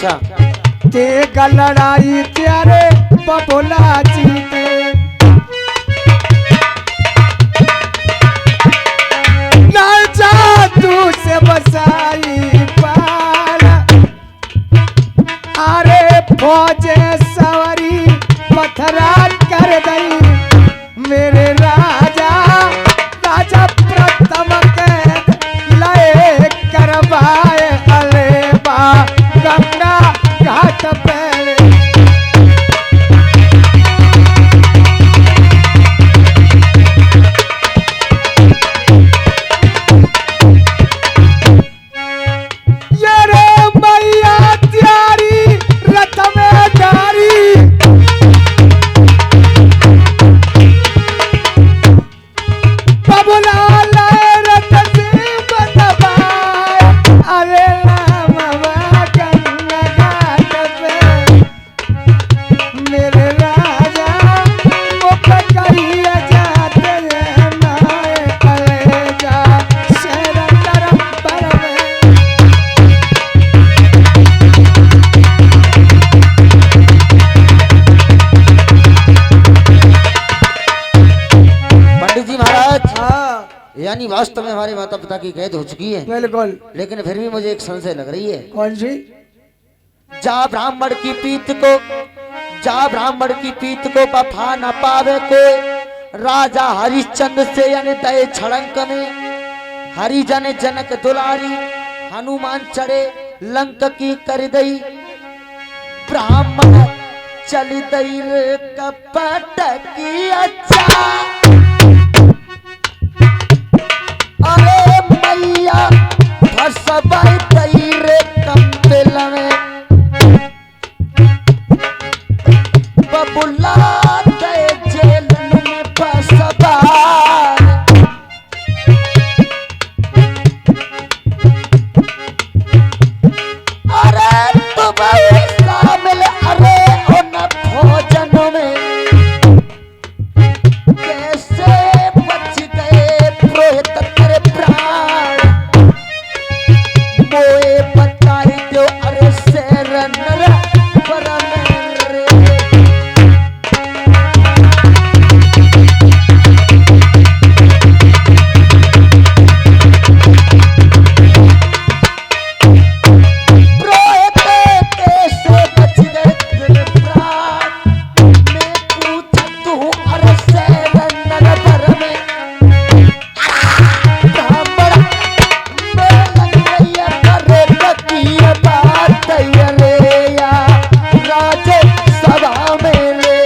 अच्छा ते लड़ाई त्यारे बबोला जीते ना जादू से बसाई पार अरे फौजे सवारी पथरा कर गई मेरे राजा राजा प्रथम के लय करवाए अले बा गंगा घाट पे ये रे मैया त्यारी रथ में गारी बबुला लाए रथ से बदबाए अरे राम बा गंगा घाट पे मेरे राजा मुख करिया जाते नाए अरे जा शरण तरम पर पंडित जी महाराज, हाँ यानी वास्तव में हमारे माता पिता की कैद हो चुकी है, बिल्कुल। लेकिन फिर भी मुझे एक संशय लग रही है। कौन सी? जा ब्राह्मण की पीत को, जा ब्राह्मण की पीत को बफा न पावे कोई, राजा हरिश्चंद्र से यानी दये छड़ंक में हरिजन जनक दुलारी, हनुमान चढ़े लंक की कर दई, ब्राह्मण चल दई रे कपट की अच्छा। अरे मैया फसबाई दई रे कंपिल में, बबुला दे जेल में फसबा। अरे तुम्हारे शामिल अरे उन भोजन में कैसे बच गए पुरोहित तेरे प्राण, मोए बताई दो अरे शेर नर परम रे। पुरोहित कैसे बच गए तेरे प्राण, मैं पूछत हूँ अरे शेर नर परम ब्राह्मण मैं लग गई अरे बकिया बात रे या राजे सभा में रे।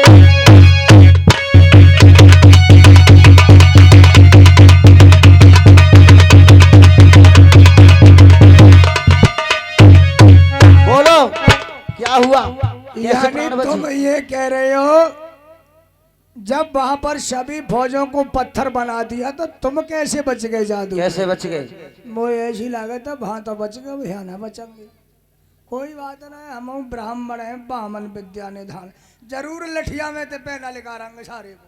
बोलो क्या हुआ, कैसे यानी प्राण तुम बचे? ये कह रहे हो जब वहां पर सभी फौजों को पत्थर बना दिया तो तुम कैसे बच गए जादू? कैसे बच गए? मुझे ऐसी लागत है वहां तो बच गए यहाँ ना बचेंगे। कोई बात नहीं, हम ब्राह्मण हैं, बामन विद्या निधान, जरूर लठिया में ते पहना लिखा रंग सारे को।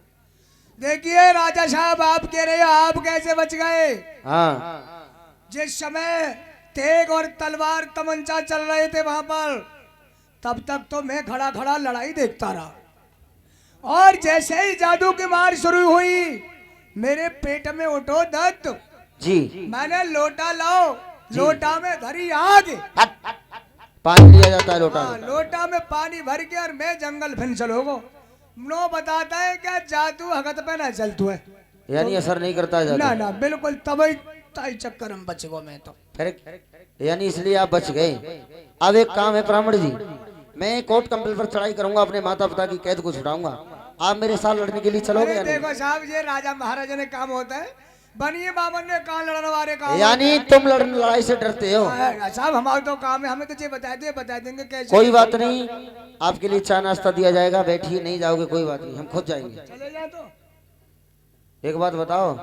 देखिए राजा साहब, आप कह रहे हो आप कैसे बच गए? हाँ जिस समय तेग और तलवार तमंचा चल रहे थे वहां पर, तब तक तो मैं खड़ा खड़ा लड़ाई देखता रहा, और जैसे ही जादू की मार शुरू हुई मेरे पेट में उठो दर्द, जी, मैंने लोटा लाओ, लोटा में धरी आग, पानी लिया जाता है लोटा में। लोटा में पानी भर के और मैं जंगल फिर चलोगो। नो बताता है क्या जादू हगत पे ना चलतू है, यानी असर नहीं करता है ना जादू। ना बिल्कुल, तभी ताई चक्कर में बच गो मैं तो। फिर यानी इसलिए आप बच गए। अब एक काम है ब्राह्मण जी, मैं कोर्ट कंपल पर चढ़ाई करूंगा, अपने माता पिता की कैद को छुड़ाऊंगा, आप मेरे साथ लड़ने के लिए चलोगे या नहीं? देखो साहब, ये राजा महाराजा ने काम होता है, बनिए बामन ने कहा लड़ने वाले काम। यानी तुम लड़ाई से डरते हो? साहब हमारा तो काम है, हमें तो ये बता देंगे कैसे। कोई बात नहीं, आपके लिए चाय नाश्ता दिया जाएगा, बैठिए, नहीं जाओगे कोई बात नहीं, हम खुद जाएंगे। चले जाए तो एक बात बताओ,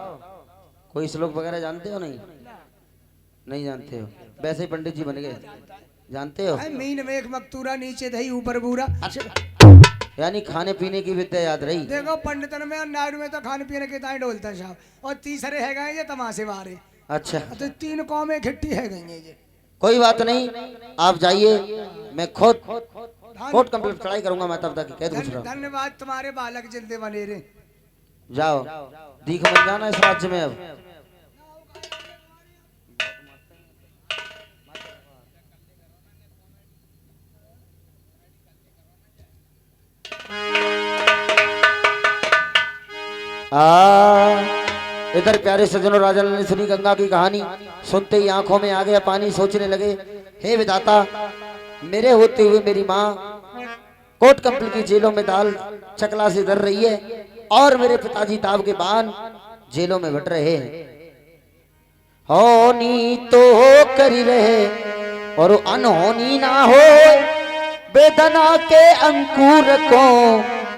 कोई श्लोक वगैरह जानते हो? नहीं नहीं जानते हो, वैसे ही पंडित जी बन गए, जानते हो? मीन में एक मकतूरा, नीचे दही ऊपर बूरा। अच्छा, यानी खाने पीने की विद्या याद रही। देखो पंडितन में और नायरू में तो खाने पीने के ताई डोलता है साहब, और तीसरे है गए ये तमाशे वारे। अच्छा, तो तीन कौमें इकट्ठी है गई ये। कोई बात नहीं, आप जाइए, मैं खुद कोर्ट कंप्लीट चढ़ाई करूंगा मैं तब तक कैद पूछ रहा हूं। धन्यवाद तुम्हारे बालक जिंदे बने रे। जाओ दीख मत जाना इस राज्य में अब। इधर प्यारे सज्जनों राजा लाल ने सुनी गंगा की कहानी। सुनते ही आंखों में आ गया पानी। सोचने लगे हे विधाता, मेरे होते हुए मेरी माँ कोट कंपल की जेलों में दाल चकला से डर रही है और मेरे पिताजी ताब के बान जेलों में बट रहे हैं। होनी तो करी रहे और अनहोनी ना हो, वेदना के अंकुर को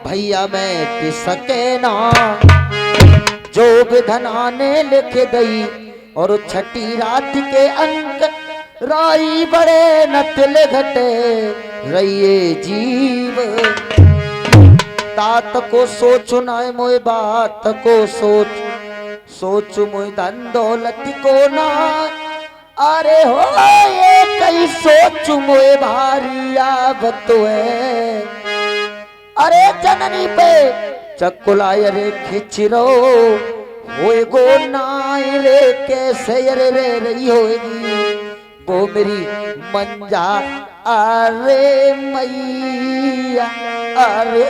भैया मैं पिसके ना। जो विधना ने लिख दई और छठी रात के अंक राई बड़े नतल घटे रहिए जीव। तात को सोचो ना मोए बात को सोच मोए धन दौलत को ना। अरे हो ये कई सोच मोए भारी आवत है। अरे जननी पे चकुलाय रे खिचरो होए गो नाय रे कैसे रे रही होगी वो मेरी मंजा। अरे मैया अरे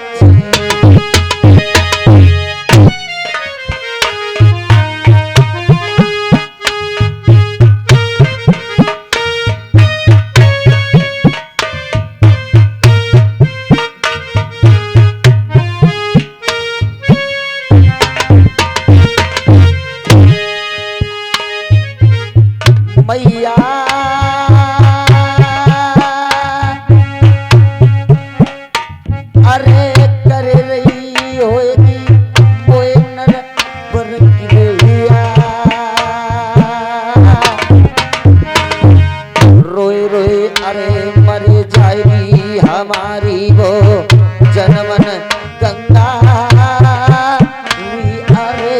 मैया अरे कर रही होएगी मोए नर पर गिरिया। रोए रोए अरे मर जाएगी हमारी वो जनमन गंगा। अरे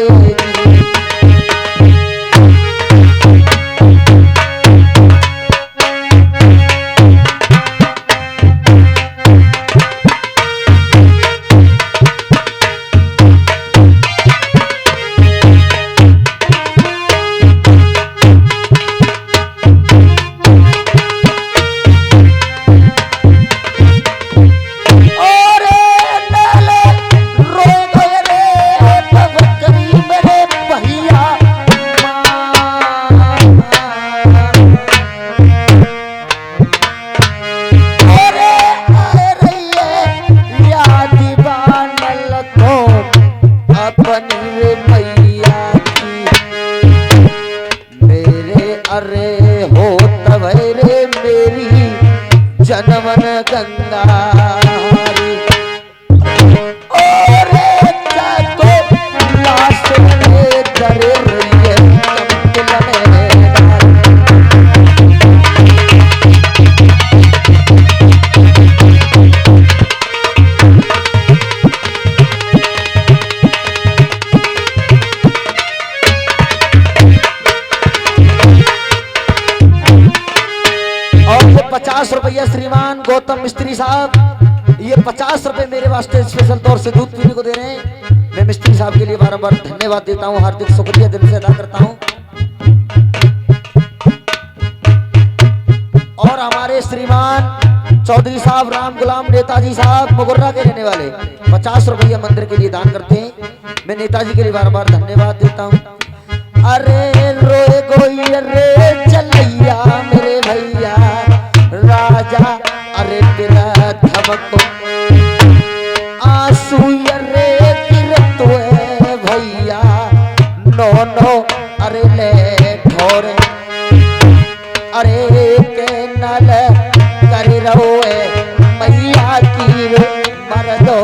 जनमन गंगा और जाको लाश में डरे रही है और 50 रुपया श्रीमान गौतम मिस्त्री साहब, ये 50 रुपए मेरे वास्ते स्पेशल तौर से दूध पीने को दे रहे हैं। मैं मिस्त्री साहब के लिए बार बार धन्यवाद देता हूँ, हार्दिक शुक्रिया दिल से अदा करता हूँ। और हमारे श्रीमान चौधरी साहब राम गुलाम नेताजी साहब मुगर्रा के रहने वाले 50 रुपया मंदिर के लिए दान करते हैं। मैं नेताजी के लिए बार बार धन्यवाद देता हूँ। अरे रोए गोई रे चलैया मेरे भैया राजा अरे तेरा धमको आंसू रे गिरत है भैया नो नो अरे ले ठोरे अरे के नल कर रहो मैया की मर दो।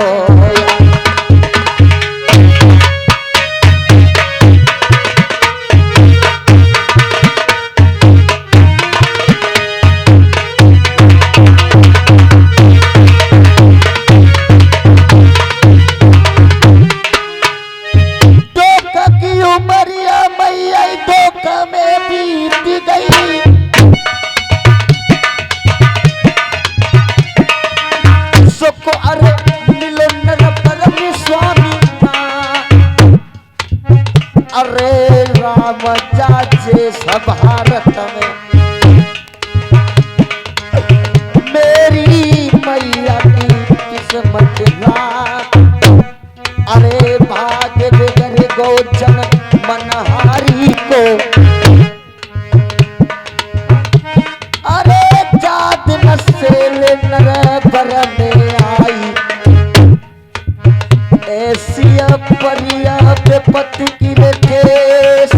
राम जाजे सब भारत में मेरी मैया की किस्मत रात। अरे भाग्य बिगड़ गोचन मनहारी को, अरे जात नसेल नर पर में आई ऐसी परिया विपत्ति की केस।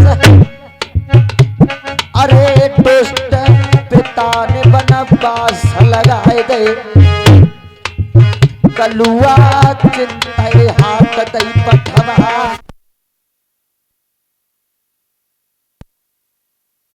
अरे दुष्ट पिता ने बनवास लगाए दे कलुआ चिंताए हाथ दई पठवा।